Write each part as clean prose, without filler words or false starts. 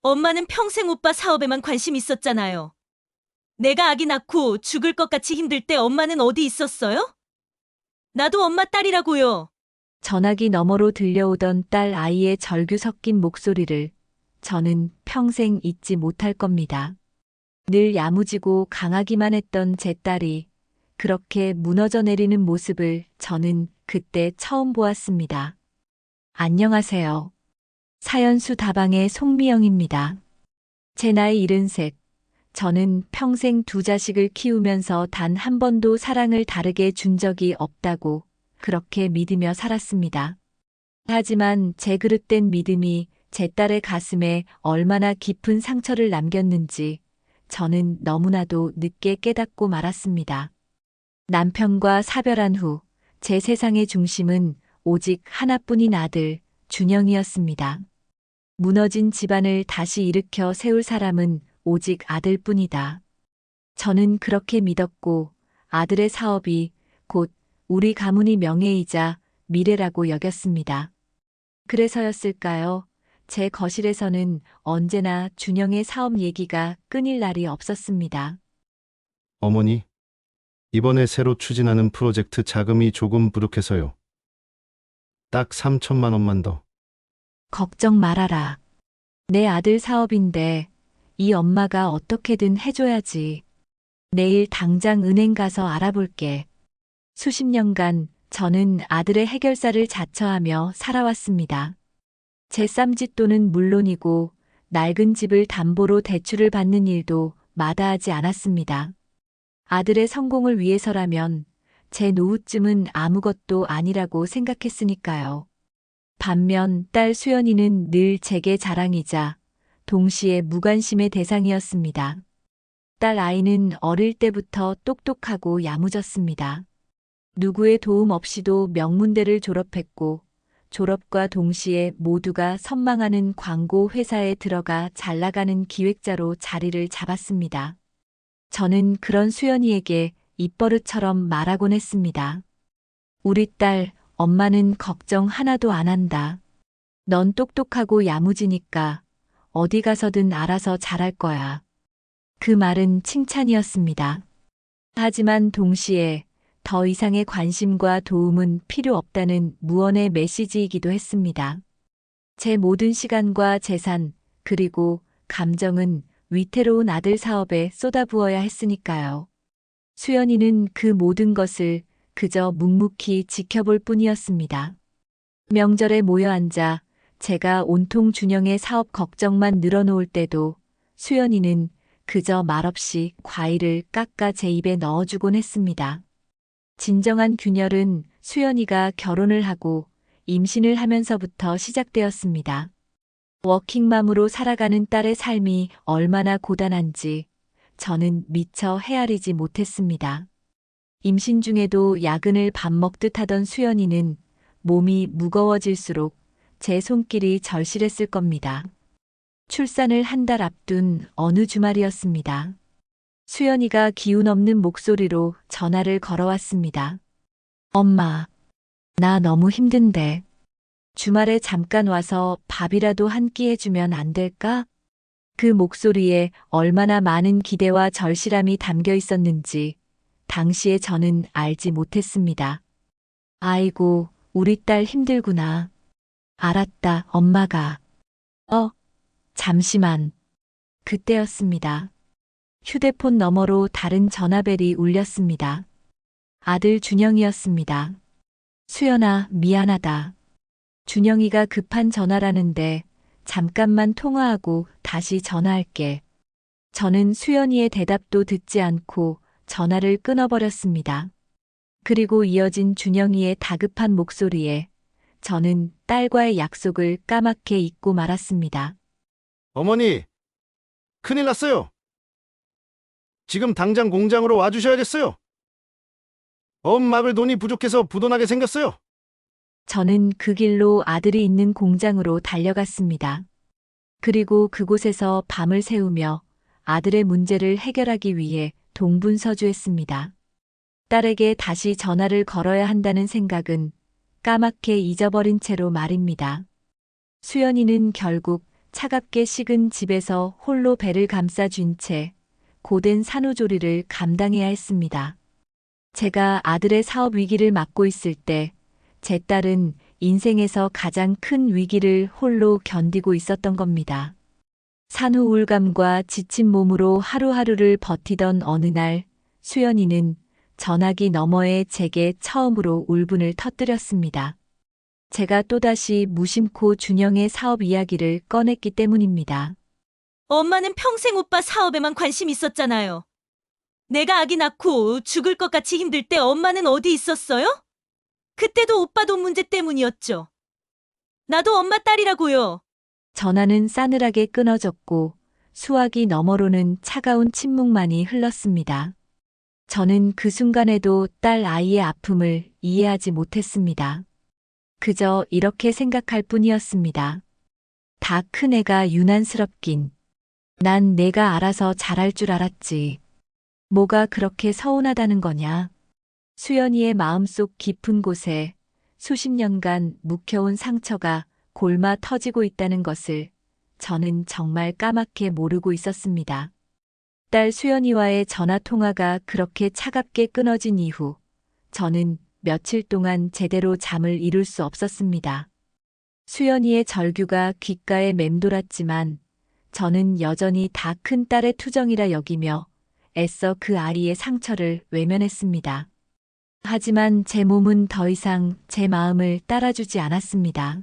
엄마는 평생 오빠 사업에만 관심 있었잖아요. 내가 아기 낳고 죽을 것 같이 힘들 때 엄마는 어디 있었어요? 나도 엄마 딸이라고요. 전화기 너머로 들려오던 딸 아이의 절규 섞인 목소리를 저는 평생 잊지 못할 겁니다. 늘 야무지고 강하기만 했던 제 딸이 그렇게 무너져 내리는 모습을 저는 그때 처음 보았습니다. 안녕하세요. 사연수 다방의 송미영입니다. 제 나이 73. 저는 평생 두 자식을 키우면서 단 한 번도 사랑을 다르게 준 적이 없다고 그렇게 믿으며 살았습니다. 하지만 제 그릇된 믿음이 제 딸의 가슴에 얼마나 깊은 상처를 남겼는지 저는 너무나도 늦게 깨닫고 말았습니다. 남편과 사별한 후 제 세상의 중심은 오직 하나뿐인 아들, 준영이었습니다. 무너진 집안을 다시 일으켜 세울 사람은 오직 아들뿐이다. 저는 그렇게 믿었고 아들의 사업이 곧 우리 가문의 명예이자 미래라고 여겼습니다. 그래서였을까요? 제 거실에서는 언제나 준영의 사업 얘기가 끊일 날이 없었습니다. 어머니, 이번에 새로 추진하는 프로젝트 자금이 조금 부족해서요. 딱 3천만 원만 더. 걱정 말아라. 내 아들 사업인데 이 엄마가 어떻게든 해줘야지. 내일 당장 은행 가서 알아볼게. 수십 년간 저는 아들의 해결사를 자처하며 살아왔습니다. 제 쌈짓돈은 물론이고 낡은 집을 담보로 대출을 받는 일도 마다하지 않았습니다. 아들의 성공을 위해서라면 제 노후쯤은 아무것도 아니라고 생각했으니까요. 반면 딸 수연이는 늘 제게 자랑이자 동시에 무관심의 대상이었습니다. 딸 아이는 어릴 때부터 똑똑하고 야무졌습니다. 누구의 도움 없이도 명문대를 졸업했고 졸업과 동시에 모두가 선망하는 광고 회사에 들어가 잘 나가는 기획자로 자리를 잡았습니다. 저는 그런 수연이에게 입버릇처럼 말하곤 했습니다. 우리 딸, 엄마는 걱정 하나도 안 한다. 넌 똑똑하고 야무지니까 어디 가서든 알아서 잘할 거야. 그 말은 칭찬이었습니다. 하지만 동시에 더 이상의 관심과 도움은 필요 없다는 무언의 메시지이기도 했습니다. 제 모든 시간과 재산, 그리고 감정은 위태로운 아들 사업에 쏟아부어야 했으니까요. 수연이는 그 모든 것을 그저 묵묵히 지켜볼 뿐이었습니다. 명절에 모여 앉아 제가 온통 준영의 사업 걱정만 늘어놓을 때도 수연이는 그저 말없이 과일을 깎아 제 입에 넣어주곤 했습니다. 진정한 균열은 수연이가 결혼을 하고 임신을 하면서부터 시작되었습니다. 워킹맘으로 살아가는 딸의 삶이 얼마나 고단한지 저는 미처 헤아리지 못했습니다. 임신 중에도 야근을 밥 먹듯 하던 수연이는 몸이 무거워질수록 제 손길이 절실했을 겁니다. 출산을 한 달 앞둔 어느 주말이었습니다. 수연이가 기운 없는 목소리로 전화를 걸어왔습니다. 엄마, 나 너무 힘든데. 주말에 잠깐 와서 밥이라도 한 끼 해주면 안 될까? 그 목소리에 얼마나 많은 기대와 절실함이 담겨 있었는지 당시에 저는 알지 못했습니다. 아이고, 우리 딸 힘들구나. 알았다, 엄마가. 잠시만. 그때였습니다. 휴대폰 너머로 다른 전화벨이 울렸습니다. 아들 준영이었습니다. 수연아, 미안하다. 준영이가 급한 전화라는데 잠깐만 통화하고 다시 전화할게. 저는 수연이의 대답도 듣지 않고 전화를 끊어버렸습니다. 그리고 이어진 준영이의 다급한 목소리에 저는 딸과의 약속을 까맣게 잊고 말았습니다. 어머니, 큰일 났어요. 지금 당장 공장으로 와주셔야겠어요. 막을 돈이 부족해서 부도나게 생겼어요. 저는 그 길로 아들이 있는 공장으로 달려갔습니다. 그리고 그곳에서 밤을 새우며 아들의 문제를 해결하기 위해 동분서주했습니다. 딸에게 다시 전화를 걸어야 한다는 생각은 까맣게 잊어버린 채로 말입니다. 수연이는 결국 차갑게 식은 집에서 홀로 배를 감싸쥔 채 고된 산후조리를 감당해야 했습니다. 제가 아들의 사업 위기를 맡고 있을 때 제 딸은 인생에서 가장 큰 위기를 홀로 견디고 있었던 겁니다. 산후 우울감과 지친 몸으로 하루하루를 버티던 어느 날 수연이는 전화기 너머에 제게 처음으로 울분을 터뜨렸습니다. 제가 또다시 무심코 준영의 사업 이야기를 꺼냈기 때문입니다. 엄마는 평생 오빠 사업에만 관심 있었잖아요. 내가 아기 낳고 죽을 것 같이 힘들 때 엄마는 어디 있었어요? 그때도 오빠 돈 문제 때문이었죠. 나도 엄마 딸이라고요. 전화는 싸늘하게 끊어졌고 수화기 너머로는 차가운 침묵만이 흘렀습니다. 저는 그 순간에도 딸 아이의 아픔을 이해하지 못했습니다. 그저 이렇게 생각할 뿐이었습니다. 다 큰 애가 유난스럽긴. 난 내가 알아서 잘할 줄 알았지. 뭐가 그렇게 서운하다는 거냐? 수연이의 마음속 깊은 곳에 수십 년간 묵혀온 상처가 골마 터지고 있다는 것을 저는 정말 까맣게 모르고 있었습니다. 딸 수연이와의 전화 통화가 그렇게 차갑게 끊어진 이후 저는 며칠 동안 제대로 잠을 이룰 수 없었습니다. 수연이의 절규가 귓가에 맴돌았지만 저는 여전히 다 큰 딸의 투정이라 여기며 애써 그 아이의 상처를 외면했습니다. 하지만 제 몸은 더 이상 제 마음을 따라주지 않았습니다.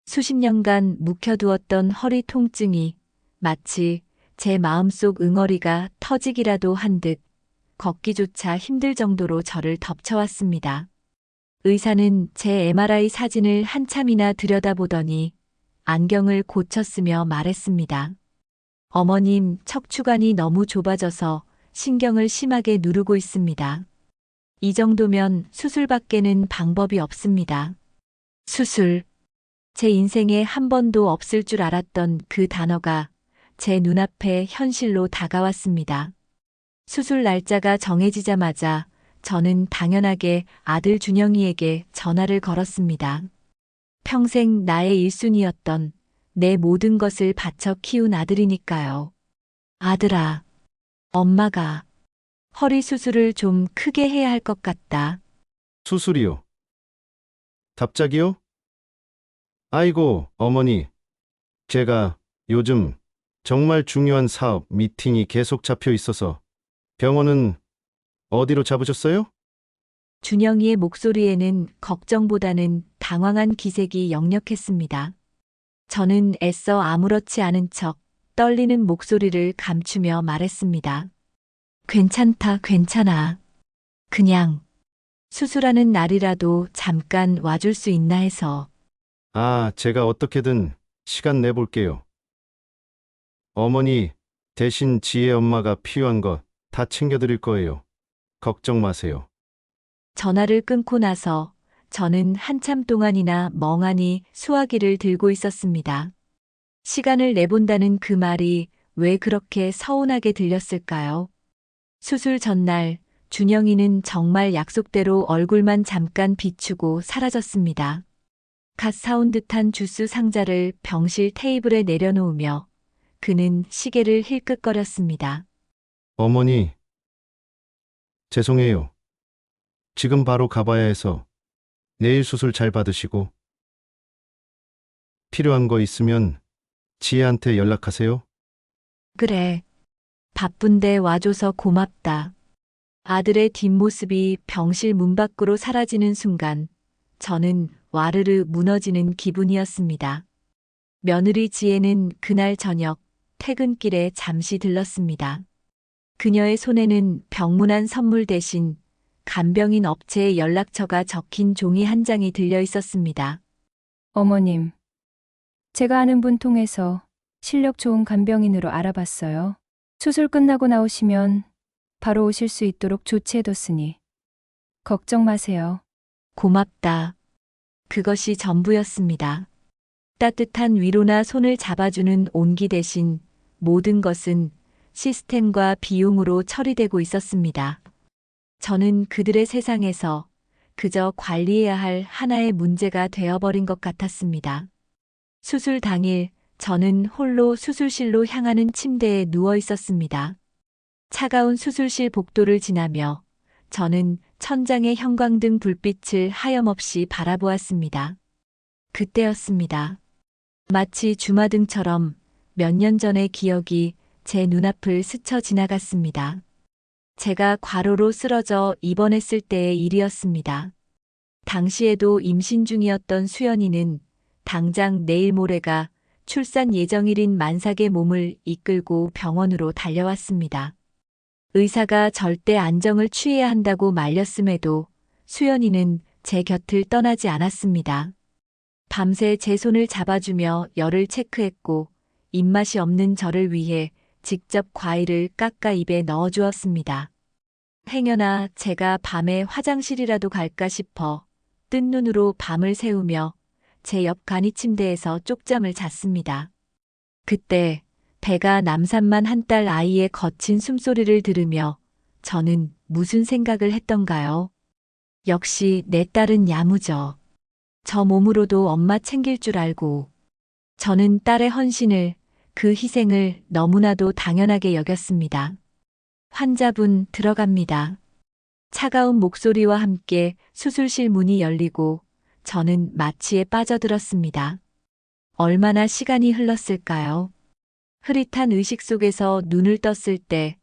수십 년간 묵혀두었던 허리 통증이 마치 제 마음속 응어리가 터지기라도 한 듯 걷기조차 힘들 정도로 저를 덮쳐왔습니다. 의사는 제 MRI 사진을 한참이나 들여다보더니 안경을 고쳤으며 말했습니다. 어머님, 척추관이 너무 좁아져서 신경을 심하게 누르고 있습니다. 이 정도면 수술밖에는 방법이 없습니다. 수술. 제 인생에 한 번도 없을 줄 알았던 그 단어가 제 눈앞에 현실로 다가왔습니다. 수술 날짜가 정해지자마자 저는 당연하게 아들 준영이에게 전화를 걸었습니다. 평생 나의 1순위였던 내 모든 것을 바쳐 키운 아들이니까요. 아들아, 엄마가 허리 수술을 좀 크게 해야 할 것 같다. 수술이요. 갑자기요? 아이고, 어머니. 제가 요즘 정말 중요한 사업 미팅이 계속 잡혀 있어서 병원은 어디로 잡으셨어요? 준영이의 목소리에는 걱정보다는 당황한 기색이 역력했습니다. 저는 애써 아무렇지 않은 척 떨리는 목소리를 감추며 말했습니다. 괜찮다, 괜찮아. 그냥 수술하는 날이라도 잠깐 와줄 수 있나 해서. 아, 제가 어떻게든 시간 내볼게요. 어머니, 대신 지혜 엄마가 필요한 것 다 챙겨드릴 거예요. 걱정 마세요. 전화를 끊고 나서 저는 한참 동안이나 멍하니 수화기를 들고 있었습니다. 시간을 내본다는 그 말이 왜 그렇게 서운하게 들렸을까요? 수술 전날 준영이는 정말 약속대로 얼굴만 잠깐 비추고 사라졌습니다. 갓 사온 듯한 주스 상자를 병실 테이블에 내려놓으며 그는 시계를 힐끗거렸습니다. 어머니, 죄송해요. 지금 바로 가봐야 해서 내일 수술 잘 받으시고 필요한 거 있으면 지혜한테 연락하세요. 그래. 바쁜데 와줘서 고맙다. 아들의 뒷모습이 병실 문 밖으로 사라지는 순간 저는 와르르 무너지는 기분이었습니다. 며느리 지혜는 그날 저녁 퇴근길에 잠시 들렀습니다. 그녀의 손에는 병문안 선물 대신 간병인 업체의 연락처가 적힌 종이 한 장이 들려 있었습니다. 어머님, 제가 아는 분 통해서 실력 좋은 간병인으로 알아봤어요. 수술 끝나고 나오시면 바로 오실 수 있도록 조치해뒀으니 걱정 마세요. 고맙다. 그것이 전부였습니다. 따뜻한 위로나 손을 잡아주는 온기 대신 모든 것은 시스템과 비용으로 처리되고 있었습니다. 저는 그들의 세상에서 그저 관리해야 할 하나의 문제가 되어버린 것 같았습니다. 수술 당일 저는 홀로 수술실로 향하는 침대에 누워 있었습니다. 차가운 수술실 복도를 지나며 저는 천장의 형광등 불빛을 하염없이 바라보았습니다. 그때였습니다. 마치 주마등처럼 몇 년 전의 기억이 제 눈앞을 스쳐 지나갔습니다. 제가 과로로 쓰러져 입원했을 때의 일이었습니다. 당시에도 임신 중이었던 수연이는 당장 내일 모레가 출산 예정일인 만삭의 몸을 이끌고 병원으로 달려왔습니다. 의사가 절대 안정을 취해야 한다고 말렸음에도 수연이는 제 곁을 떠나지 않았습니다. 밤새 제 손을 잡아주며 열을 체크했고 입맛이 없는 저를 위해 직접 과일을 깎아 입에 넣어주었습니다. 행여나 제가 밤에 화장실이라도 갈까 싶어 뜬 눈으로 밤을 새우며 제 옆 간이 침대에서 쪽잠을 잤습니다. 그때 배가 남산만 한 딸 아이의 거친 숨소리를 들으며 저는 무슨 생각을 했던가요? 역시 내 딸은 야무져. 저 몸으로도 엄마 챙길 줄 알고. 저는 딸의 헌신을, 그 희생을 너무나도 당연하게 여겼습니다. 환자분 들어갑니다. 차가운 목소리와 함께 수술실 문이 열리고 저는 마취에 빠져들었습니다. 얼마나 시간이 흘렀을까요? 흐릿한 의식 속에서 눈을 떴을 때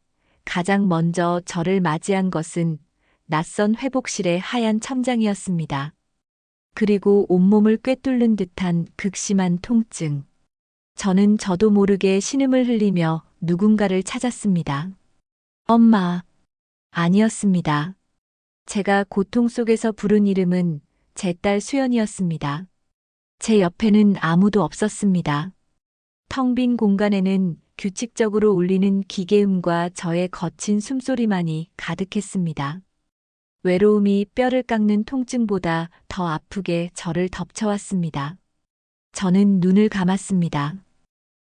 가장 먼저 저를 맞이한 것은 낯선 회복실의 하얀 천장이었습니다. 그리고 온몸을 꿰뚫는 듯한 극심한 통증. 저는 저도 모르게 신음을 흘리며 누군가를 찾았습니다. 엄마. 아니었습니다. 제가 고통 속에서 부른 이름은 제 딸 수연이었습니다. 제 옆에는 아무도 없었습니다. 텅 빈 공간에는 규칙적으로 울리는 기계음과 저의 거친 숨소리만이 가득했습니다. 외로움이 뼈를 깎는 통증보다 더 아프게 저를 덮쳐왔습니다. 저는 눈을 감았습니다.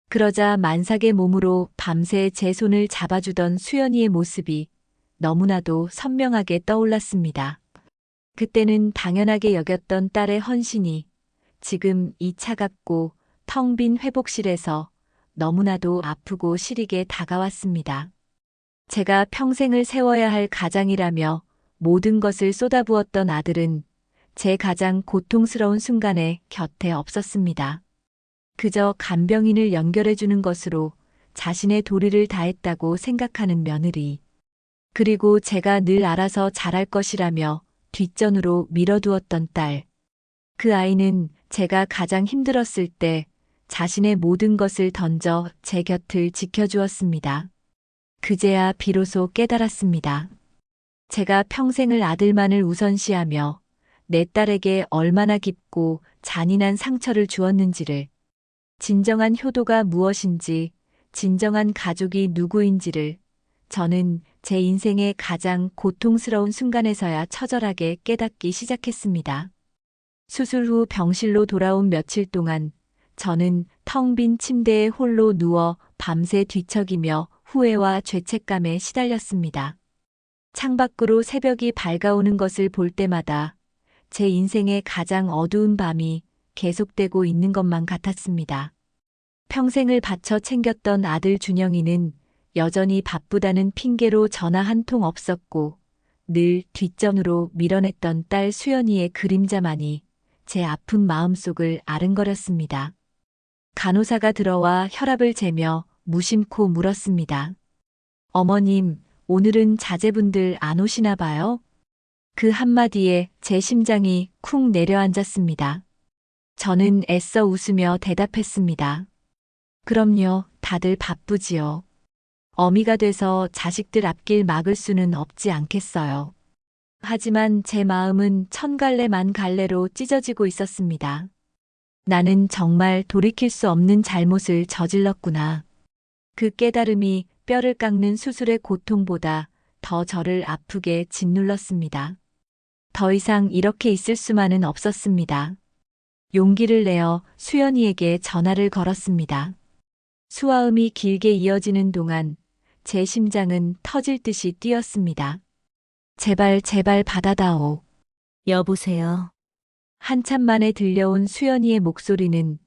그러자 만삭의 몸으로 밤새 제 손을 잡아주던 수연이의 모습이 너무나도 선명하게 떠올랐습니다. 그때는 당연하게 여겼던 딸의 헌신이 지금 이 차갑고 텅 빈 회복실에서 너무나도 아프고 시리게 다가왔습니다. 제가 평생을 세워야 할 가장이라며 모든 것을 쏟아부었던 아들은 제 가장 고통스러운 순간에 곁에 없었습니다. 그저 간병인을 연결해주는 것으로 자신의 도리를 다했다고 생각하는 며느리. 그리고 제가 늘 알아서 잘할 것이라며 뒷전으로 밀어두었던 딸. 그 아이는 제가 가장 힘들었을 때 자신의 모든 것을 던져 제 곁을 지켜주었습니다. 그제야 비로소 깨달았습니다. 제가 평생을 아들만을 우선시하며 내 딸에게 얼마나 깊고 잔인한 상처를 주었는지를, 진정한 효도가 무엇인지, 진정한 가족이 누구인지를 저는 제 인생의 가장 고통스러운 순간에서야 처절하게 깨닫기 시작했습니다. 수술 후 병실로 돌아온 며칠 동안 저는 텅 빈 침대에 홀로 누워 밤새 뒤척이며 후회와 죄책감에 시달렸습니다. 창밖으로 새벽이 밝아오는 것을 볼 때마다 제 인생의 가장 어두운 밤이 계속되고 있는 것만 같았습니다. 평생을 바쳐 챙겼던 아들 준영이는 여전히 바쁘다는 핑계로 전화 한 통 없었고 늘 뒷전으로 밀어냈던 딸 수연이의 그림자만이 제 아픈 마음속을 아른거렸습니다. 간호사가 들어와 혈압을 재며 무심코 물었습니다. 어머님, 오늘은 자제분들 안 오시나 봐요? 그 한마디에 제 심장이 쿵 내려앉았습니다. 저는 애써 웃으며 대답했습니다. 그럼요, 다들 바쁘지요. 어미가 돼서 자식들 앞길 막을 수는 없지 않겠어요. 하지만 제 마음은 천 갈래 만 갈래로 찢어지고 있었습니다. 나는 정말 돌이킬 수 없는 잘못을 저질렀구나. 그 깨달음이 뼈를 깎는 수술의 고통보다 더 저를 아프게 짓눌렀습니다. 더 이상 이렇게 있을 수만은 없었습니다. 용기를 내어 수연이에게 전화를 걸었습니다. 수화음이 길게 이어지는 동안 제 심장은 터질 듯이 뛰었습니다. 제발 제발 받아다오. 여보세요. 한참 만에 들려온 수연이의 목소리는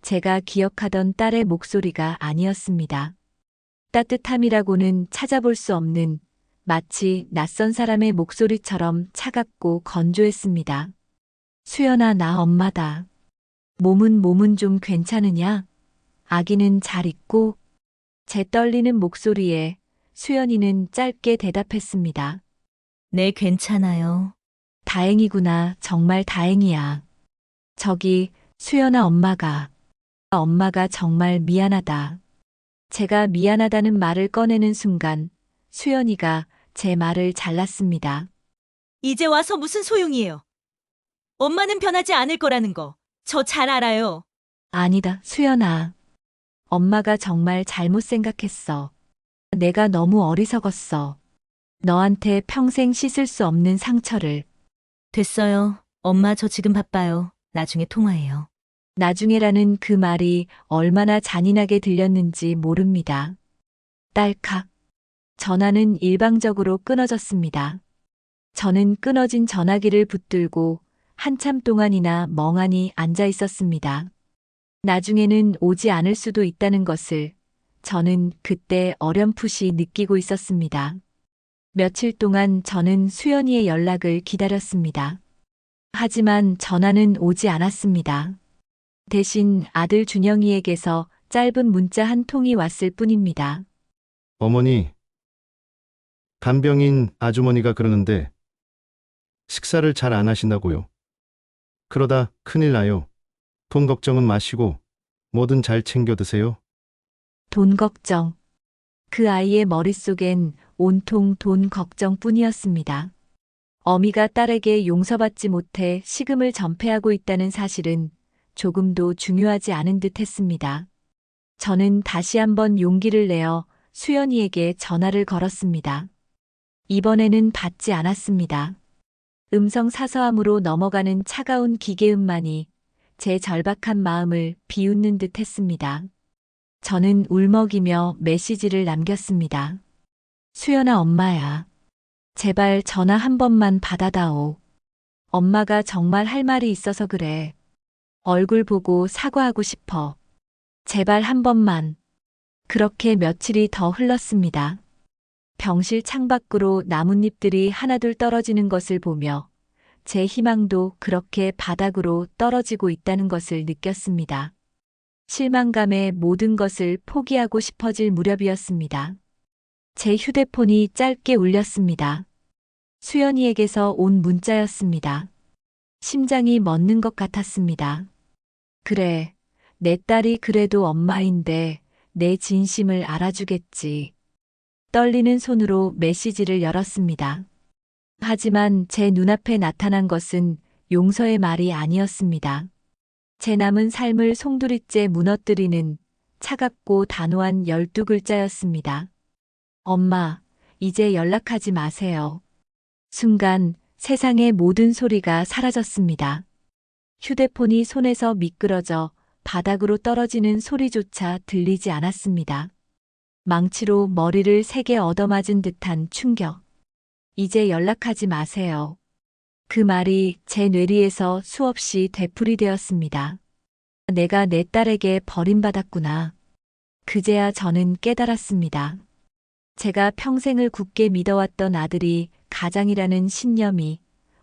제가 기억하던 딸의 목소리가 아니었습니다. 따뜻함이라고는 찾아볼 수 없는 마치 낯선 사람의 목소리처럼 차갑고 건조했습니다. 수연아, 나 엄마다. 몸은 좀 괜찮으냐? 아기는 잘 있고? 제 떨리는 목소리에 수연이는 짧게 대답했습니다. 네, 괜찮아요. 다행이구나. 정말 다행이야. 저기, 수연아, 엄마가 정말 미안하다. 제가 미안하다는 말을 꺼내는 순간 수연이가 제 말을 잘랐습니다. 이제 와서 무슨 소용이에요? 엄마는 변하지 않을 거라는 거, 저 잘 알아요. 아니다, 수연아. 엄마가 정말 잘못 생각했어. 내가 너무 어리석었어. 너한테 평생 씻을 수 없는 상처를. 됐어요. 엄마, 저 지금 바빠요. 나중에 통화해요. 나중에라는 그 말이 얼마나 잔인하게 들렸는지 모릅니다. 딸칵. 전화는 일방적으로 끊어졌습니다. 저는 끊어진 전화기를 붙들고 한참 동안이나 멍하니 앉아 있었습니다. 나중에는 오지 않을 수도 있다는 것을 저는 그때 어렴풋이 느끼고 있었습니다. 며칠 동안 저는 수연이의 연락을 기다렸습니다. 하지만 전화는 오지 않았습니다. 대신 아들 준영이에게서 짧은 문자 한 통이 왔을 뿐입니다. 어머니, 간병인 아주머니가 그러는데 식사를 잘 안 하신다고요. 그러다 큰일 나요. 돈 걱정은 마시고 뭐든 잘 챙겨 드세요. 돈 걱정. 그 아이의 머릿속엔 온통 돈 걱정뿐이었습니다. 어미가 딸에게 용서받지 못해 식음을 전폐하고 있다는 사실은 조금도 중요하지 않은 듯 했습니다. 저는 다시 한번 용기를 내어 수연이에게 전화를 걸었습니다. 이번에는 받지 않았습니다. 음성 사서함으로 넘어가는 차가운 기계음만이 제 절박한 마음을 비웃는 듯 했습니다. 저는 울먹이며 메시지를 남겼습니다. 수연아, 엄마야. 제발 전화 한 번만 받아다오. 엄마가 정말 할 말이 있어서 그래. 얼굴 보고 사과하고 싶어. 제발 한 번만. 그렇게 며칠이 더 흘렀습니다. 병실 창밖으로 나뭇잎들이 하나둘 떨어지는 것을 보며 제 희망도 그렇게 바닥으로 떨어지고 있다는 것을 느꼈습니다. 실망감에 모든 것을 포기하고 싶어질 무렵이었습니다. 제 휴대폰이 짧게 울렸습니다. 수연이에게서 온 문자였습니다. 심장이 멎는 것 같았습니다. 그래, 내 딸이 그래도 엄마인데 내 진심을 알아주겠지. 떨리는 손으로 메시지를 열었습니다. 하지만 제 눈앞에 나타난 것은 용서의 말이 아니었습니다. 제 남은 삶을 송두리째 무너뜨리는 차갑고 단호한 12글자였습니다. 엄마, 이제 연락하지 마세요. 순간 세상의 모든 소리가 사라졌습니다. 휴대폰이 손에서 미끄러져 바닥으로 떨어지는 소리조차 들리지 않았습니다. 망치로 머리를 세게 얻어맞은 듯한 충격. 이제 연락하지 마세요. 그 말이 제 뇌리에서 수없이 되풀이되었습니다. 내가 내 딸에게 버림받았구나. 그제야 저는 깨달았습니다. 제가 평생을 굳게 믿어왔던 아들이 가장이라는 신념이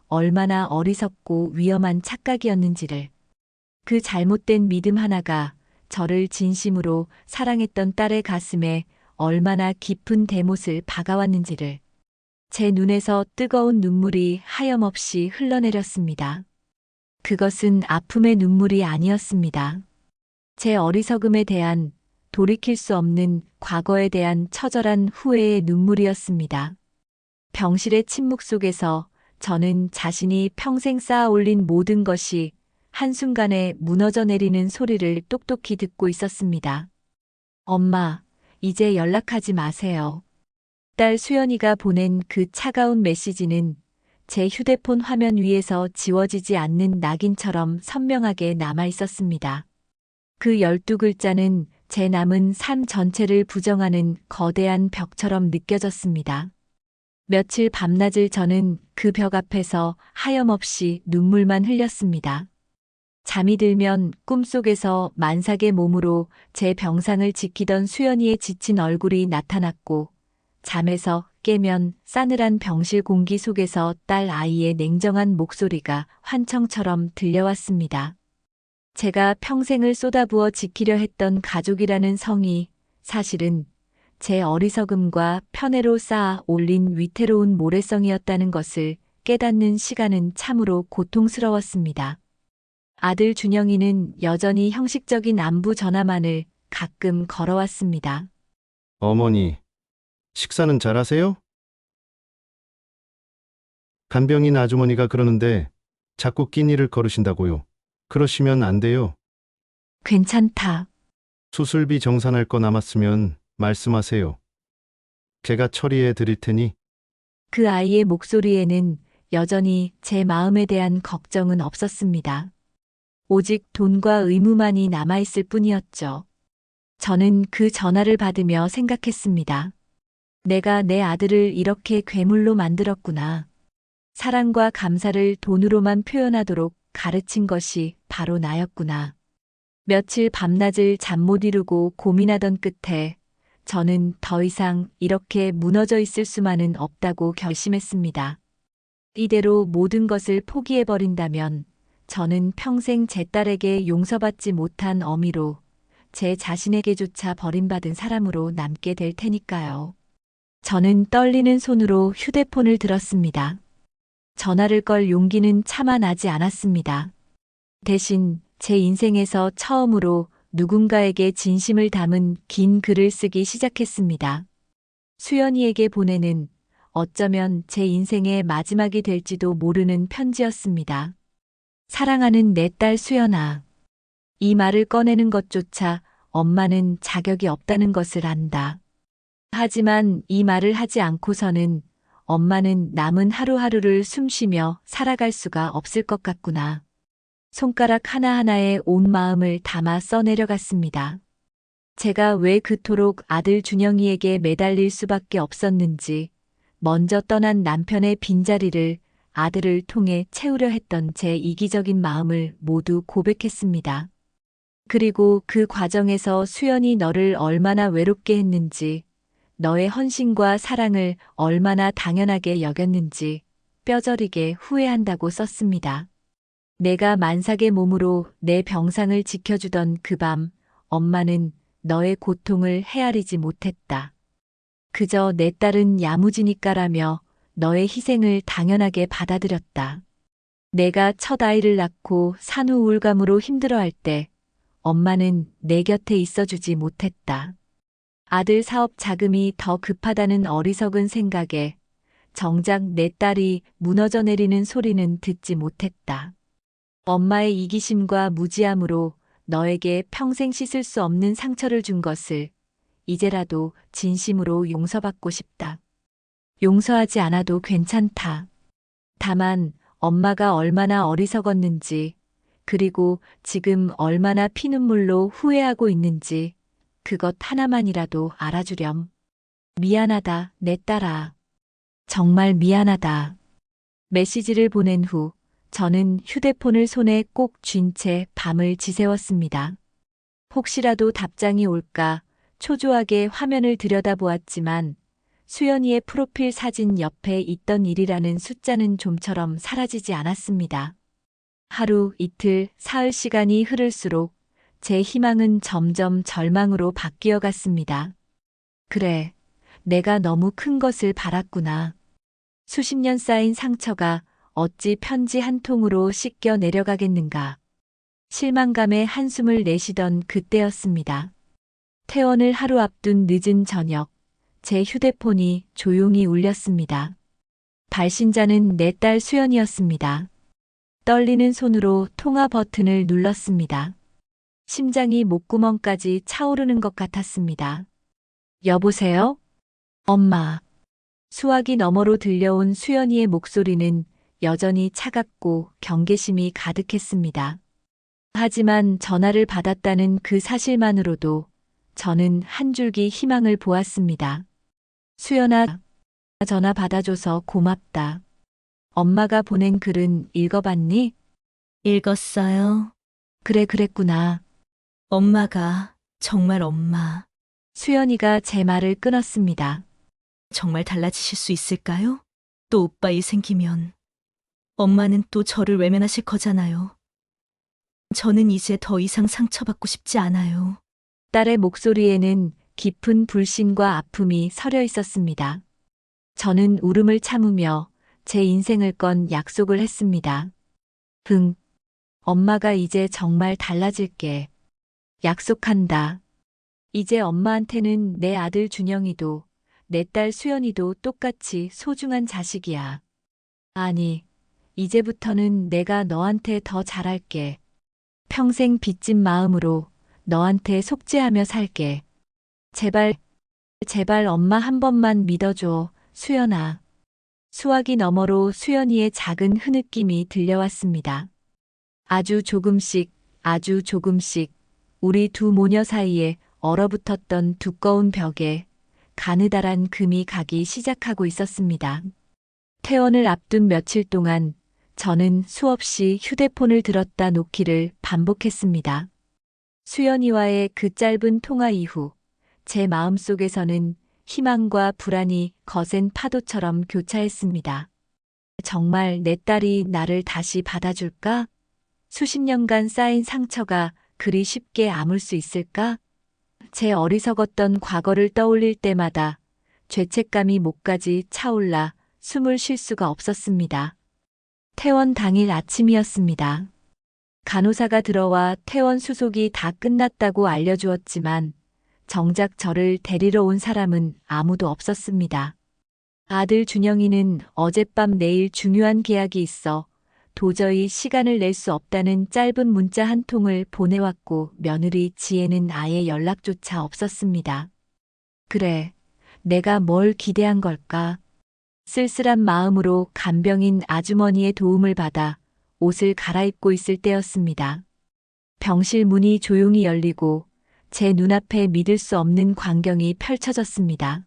얼마나 어리석고 위험한 착각이었는지를, 그 잘못된 믿음 하나가 저를 진심으로 사랑했던 딸의 가슴에 얼마나 깊은 대못을 박아왔는지를, 제 눈에서 뜨거운 눈물이 하염없이 흘러내렸습니다. 그것은 아픔의 눈물이 아니었습니다. 제 어리석음에 대한, 돌이킬 수 없는 과거에 대한 처절한 후회의 눈물이었습니다. 병실의 침묵 속에서 저는 자신이 평생 쌓아 올린 모든 것이 한순간에 무너져 내리는 소리를 똑똑히 듣고 있었습니다. 엄마, 이제 연락하지 마세요. 딸 수연이가 보낸 그 차가운 메시지는 제 휴대폰 화면 위에서 지워지지 않는 낙인처럼 선명하게 남아 있었습니다. 그 12글자는 제 남은 삶 전체를 부정하는 거대한 벽처럼 느껴졌습니다. 며칠 밤낮을 저는 그 벽 앞에서 하염없이 눈물만 흘렸습니다. 잠이 들면 꿈속에서 만삭의 몸으로 제 병상을 지키던 수연이의 지친 얼굴이 나타났고, 잠에서 깨면 싸늘한 병실 공기 속에서 딸 아이의 냉정한 목소리가 환청처럼 들려왔습니다. 제가 평생을 쏟아부어 지키려 했던 가족이라는 성이 사실은 제 어리석음과 편애로 쌓아 올린 위태로운 모래성이었다는 것을 깨닫는 시간은 참으로 고통스러웠습니다. 아들 준영이는 여전히 형식적인 안부 전화만을 가끔 걸어왔습니다. 어머니, 식사는 잘하세요? 간병인 아주머니가 그러는데 자꾸 끼니를 거르신다고요. 그러시면 안 돼요. 괜찮다. 수술비 정산할 거 남았으면 말씀하세요. 제가 처리해 드릴 테니. 그 아이의 목소리에는 여전히 제 마음에 대한 걱정은 없었습니다. 오직 돈과 의무만이 남아있을 뿐이었죠. 저는 그 전화를 받으며 생각했습니다. 내가 내 아들을 이렇게 괴물로 만들었구나. 사랑과 감사를 돈으로만 표현하도록 가르친 것이 바로 나였구나. 며칠 밤낮을 잠 못 이루고 고민하던 끝에 저는 더 이상 이렇게 무너져 있을 수만은 없다고 결심했습니다. 이대로 모든 것을 포기해버린다면 저는 평생 제 딸에게 용서받지 못한 어미로 제 자신에게조차 버림받은 사람으로 남게 될 테니까요. 저는 떨리는 손으로 휴대폰을 들었습니다. 전화를 걸 용기는 차마 나지 않았습니다. 대신 제 인생에서 처음으로 누군가에게 진심을 담은 긴 글을 쓰기 시작했습니다. 수연이에게 보내는 어쩌면 제 인생의 마지막이 될지도 모르는 편지였습니다. 사랑하는 내 딸 수연아. 이 말을 꺼내는 것조차 엄마는 자격이 없다는 것을 안다. 하지만 이 말을 하지 않고서는 엄마는 남은 하루하루를 숨쉬며 살아갈 수가 없을 것 같구나. 손가락 하나하나에 온 마음을 담아 써내려갔습니다. 제가 왜 그토록 아들 준영이에게 매달릴 수밖에 없었는지, 먼저 떠난 남편의 빈자리를 아들을 통해 채우려 했던 제 이기적인 마음을 모두 고백했습니다. 그리고 그 과정에서 수연이 너를 얼마나 외롭게 했는지, 너의 헌신과 사랑을 얼마나 당연하게 여겼는지 뼈저리게 후회한다고 썼습니다. 내가 만삭의 몸으로 내 병상을 지켜주던 그 밤, 엄마는 너의 고통을 헤아리지 못했다. 그저 내 딸은 야무지니까라며 너의 희생을 당연하게 받아들였다. 내가 첫 아이를 낳고 산후 우울감으로 힘들어할 때 엄마는 내 곁에 있어주지 못했다. 아들 사업 자금이 더 급하다는 어리석은 생각에 정작 내 딸이 무너져 내리는 소리는 듣지 못했다. 엄마의 이기심과 무지함으로 너에게 평생 씻을 수 없는 상처를 준 것을 이제라도 진심으로 용서받고 싶다. 용서하지 않아도 괜찮다. 다만 엄마가 얼마나 어리석었는지, 그리고 지금 얼마나 피눈물로 후회하고 있는지 그것 하나만이라도 알아주렴. 미안하다, 내 딸아. 정말 미안하다. 메시지를 보낸 후 저는 휴대폰을 손에 꼭 쥔 채 밤을 지새웠습니다. 혹시라도 답장이 올까 초조하게 화면을 들여다보았지만 수연이의 프로필 사진 옆에 있던 1이라는 숫자는 좀처럼 사라지지 않았습니다. 하루, 이틀, 사흘 시간이 흐를수록 제 희망은 점점 절망으로 바뀌어 갔습니다. 그래, 내가 너무 큰 것을 바랐구나. 수십 년 쌓인 상처가 어찌 편지 한 통으로 씻겨 내려가겠는가. 실망감에 한숨을 내쉬던 그때였습니다. 퇴원을 하루 앞둔 늦은 저녁, 제 휴대폰이 조용히 울렸습니다. 발신자는 내 딸 수연이었습니다. 떨리는 손으로 통화 버튼을 눌렀습니다. 심장이 목구멍까지 차오르는 것 같았습니다. 여보세요? 엄마. 수화기 너머로 들려온 수연이의 목소리는 여전히 차갑고 경계심이 가득했습니다. 하지만 전화를 받았다는 그 사실만으로도 저는 한 줄기 희망을 보았습니다. 수연아, 전화 받아줘서 고맙다. 엄마가 보낸 글은 읽어봤니? 읽었어요. 그래, 그랬구나. 엄마가 정말 엄마. 수연이가 제 말을 끊었습니다. 정말 달라지실 수 있을까요? 또 오빠 일 생기면 엄마는 또 저를 외면하실 거잖아요. 저는 이제 더 이상 상처받고 싶지 않아요. 딸의 목소리에는 깊은 불신과 아픔이 서려 있었습니다. 저는 울음을 참으며 제 인생을 건 약속을 했습니다. 엄마가 이제 정말 달라질게. 약속한다. 이제 엄마한테는 내 아들 준영이도 내 딸 수연이도 똑같이 소중한 자식이야. 아니, 이제부터는 내가 너한테 더 잘할게. 평생 빚진 마음으로 너한테 속죄하며 살게. 제발, 제발 엄마 한 번만 믿어줘, 수연아. 수화기 너머로 수연이의 작은 흐느낌이 들려왔습니다. 아주 조금씩, 아주 조금씩 우리 두 모녀 사이에 얼어붙었던 두꺼운 벽에 가느다란 금이 가기 시작하고 있었습니다. 퇴원을 앞둔 며칠 동안 저는 수없이 휴대폰을 들었다 놓기를 반복했습니다. 수연이와의 그 짧은 통화 이후 제 마음속에서는 희망과 불안이 거센 파도처럼 교차했습니다. 정말 내 딸이 나를 다시 받아줄까? 수십 년간 쌓인 상처가 그리 쉽게 아물 수 있을까? 제 어리석었던 과거를 떠올릴 때마다 죄책감이 목까지 차올라 숨을 쉴 수가 없었습니다. 퇴원 당일 아침이었습니다. 간호사가 들어와 퇴원 수속이 다 끝났다고 알려주었지만 정작 저를 데리러 온 사람은 아무도 없었습니다. 아들 준영이는 어젯밤 내일 중요한 계약이 있어 도저히 시간을 낼 수 없다는 짧은 문자 한 통을 보내왔고 며느리 지혜는 아예 연락조차 없었습니다. 그래, 내가 뭘 기대한 걸까? 쓸쓸한 마음으로 간병인 아주머니의 도움을 받아 옷을 갈아입고 있을 때였습니다. 병실 문이 조용히 열리고 제 눈앞에 믿을 수 없는 광경이 펼쳐졌습니다.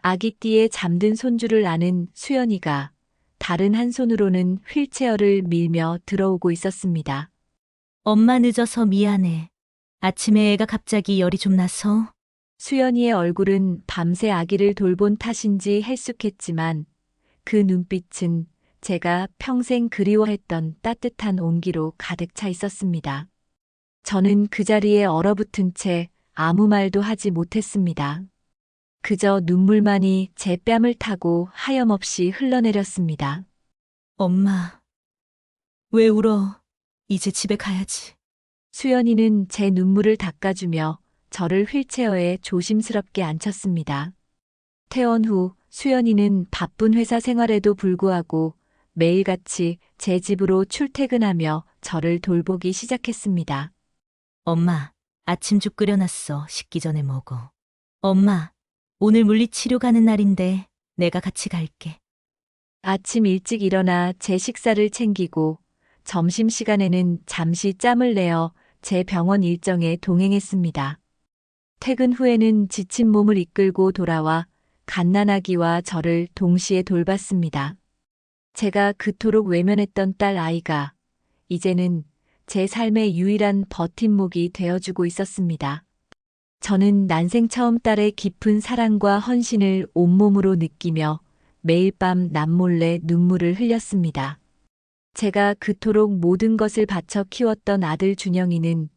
아기띠에 잠든 손주를 안은 수연이가 다른 한 손으로는 휠체어를 밀며 들어오고 있었습니다. 엄마 늦어서 미안해. 아침에 애가 갑자기 열이 좀 나서. 수연이의 얼굴은 밤새 아기를 돌본 탓인지 헬쑥했지만 그 눈빛은 제가 평생 그리워했던 따뜻한 온기로 가득 차 있었습니다. 저는 그 자리에 얼어붙은 채 아무 말도 하지 못했습니다. 그저 눈물만이 제 뺨을 타고 하염없이 흘러내렸습니다. 엄마, 왜 울어? 이제 집에 가야지. 수연이는 제 눈물을 닦아주며 저를 휠체어에 조심스럽게 앉혔습니다. 퇴원 후 수연이는 바쁜 회사 생활에도 불구하고 매일같이 제 집으로 출퇴근하며 저를 돌보기 시작했습니다. 엄마, 아침죽 끓여놨어. 식기 전에 먹어. 엄마, 오늘 물리치료 가는 날인데 내가 같이 갈게. 아침 일찍 일어나 제 식사를 챙기고 점심시간에는 잠시 짬을 내어 제 병원 일정에 동행했습니다. 퇴근 후에는 지친 몸을 이끌고 돌아와 갓난아기와 저를 동시에 돌봤습니다. 제가 그토록 외면했던 딸 아이가 이제는 제 삶의 유일한 버팀목이 되어주고 있었습니다. 저는 난생 처음 딸의 깊은 사랑과 헌신을 온몸으로 느끼며 매일 밤 남몰래 눈물을 흘렸습니다. 제가 그토록 모든 것을 바쳐 키웠던 아들 준영이는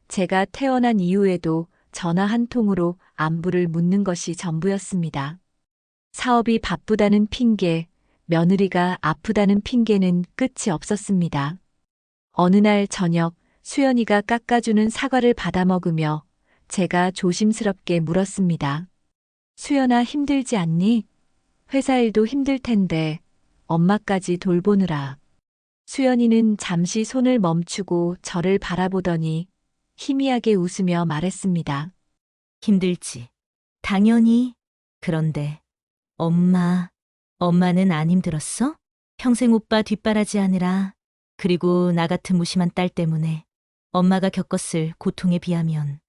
제가 태어난 이후에도 전화 한 통으로 안부를 묻는 것이 전부였습니다. 사업이 바쁘다는 핑계, 며느리가 아프다는 핑계는 끝이 없었습니다. 어느 날 저녁 수연이가 깎아주는 사과를 받아 먹으며 제가 조심스럽게 물었습니다. 수연아, 힘들지 않니? 회사 일도 힘들 텐데 엄마까지 돌보느라. 수연이는 잠시 손을 멈추고 저를 바라보더니 희미하게 웃으며 말했습니다. 힘들지. 당연히. 그런데 엄마는 안 힘들었어? 평생 오빠 뒷바라지 하느라, 그리고 나 같은 무심한 딸 때문에 엄마가 겪었을 고통에 비하면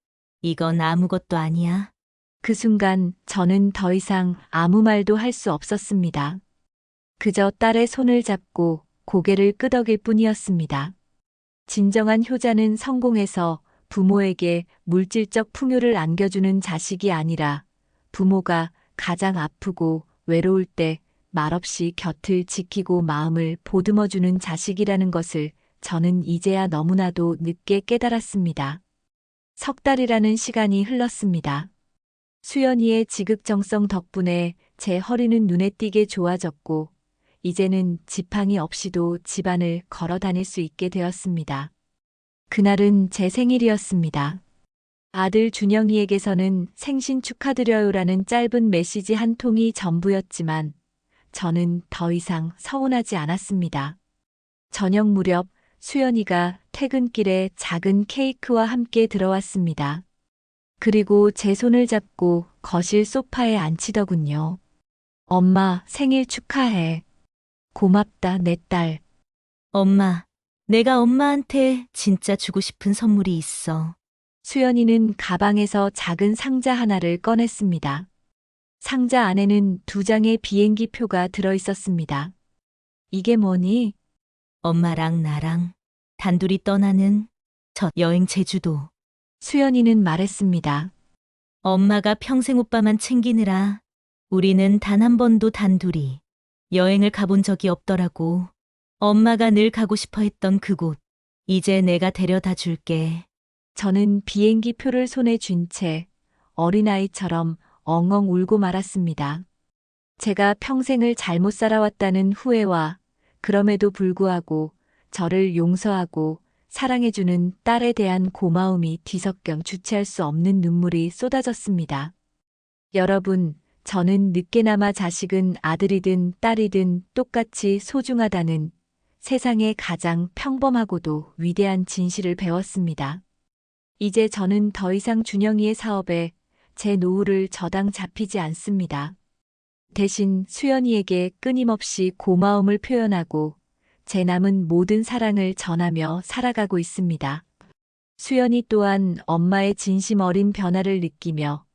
이건 아무것도 아니야. 그 순간 저는 더 이상 아무 말도 할 수 없었습니다. 그저 딸의 손을 잡고 고개를 끄덕일 뿐이었습니다. 진정한 효자는 성공해서 부모에게 물질적 풍요를 안겨주는 자식이 아니라 부모가 가장 아프고 외로울 때 말없이 곁을 지키고 마음을 보듬어주는 자식이라는 것을 저는 이제야 너무나도 늦게 깨달았습니다. 석 달이라는 시간이 흘렀습니다. 수연이의 지극정성 덕분에 제 허리는 눈에 띄게 좋아졌고, 이제는 지팡이 없이도 집안을 걸어 다닐 수 있게 되었습니다. 그날은 제 생일이었습니다. 아들 준영이에게서는 생신 축하드려요라는 짧은 메시지 한 통이 전부였지만 저는 더 이상 서운하지 않았습니다. 저녁 무렵 수연이가 퇴근길에 작은 케이크와 함께 들어왔습니다. 그리고 제 손을 잡고 거실 소파에 앉히더군요. 엄마, 생일 축하해. 고맙다, 내 딸. 엄마, 내가 엄마한테 진짜 주고 싶은 선물이 있어. 수연이는 가방에서 작은 상자 하나를 꺼냈습니다. 상자 안에는 2장의 비행기 표가 들어 있었습니다. 이게 뭐니? 엄마랑 나랑 단둘이 떠나는 첫 여행 제주도. 수연이는 말했습니다. 엄마가 평생 오빠만 챙기느라 우리는 단 한 번도 단둘이 여행을 가본 적이 없더라고. 엄마가 늘 가고 싶어 했던 그곳. 이제 내가 데려다 줄게. 저는 비행기 표를 손에 쥔 채 어린아이처럼 엉엉 울고 말았습니다. 제가 평생을 잘못 살아왔다는 후회와 그럼에도 불구하고 저를 용서하고 사랑해주는 딸에 대한 고마움이 뒤섞여 주체할 수 없는 눈물이 쏟아졌습니다. 여러분, 저는 늦게나마 자식은 아들이든 딸이든 똑같이 소중하다는 세상의 가장 평범하고도 위대한 진실을 배웠습니다. 이제 저는 더 이상 준영이의 사업에 제 노후를 저당 잡히지 않습니다. 대신 수연이에게 끊임없이 고마움을 표현하고 제 남은 모든 사랑을 전하며 살아가고 있습니다. 수연이 또한 엄마의 진심 어린 변화를 느끼며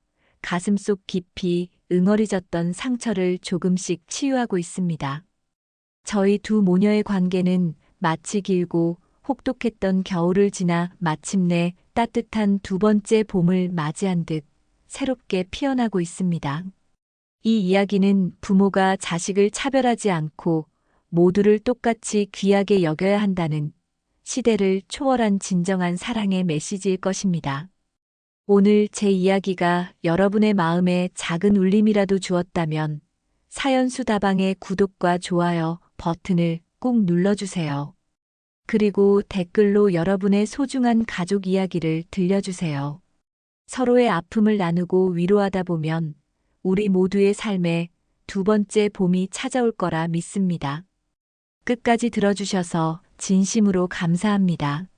가슴속 깊이 응어리졌던 상처를 조금씩 치유하고 있습니다. 저희 두 모녀의 관계는 마치 길고 혹독했던 겨울을 지나 마침내 따뜻한 두 번째 봄을 맞이한 듯 새롭게 피어나고 있습니다. 이 이야기는 부모가 자식을 차별하지 않고 모두를 똑같이 귀하게 여겨야 한다는 시대를 초월한 진정한 사랑의 메시지일 것입니다. 오늘 제 이야기가 여러분의 마음에 작은 울림이라도 주었다면 사연수다방의 구독과 좋아요 버튼을 꼭 눌러주세요. 그리고 댓글로 여러분의 소중한 가족 이야기를 들려주세요. 서로의 아픔을 나누고 위로하다 보면 우리 모두의 삶에 두 번째 봄이 찾아올 거라 믿습니다. 끝까지 들어주셔서 진심으로 감사합니다.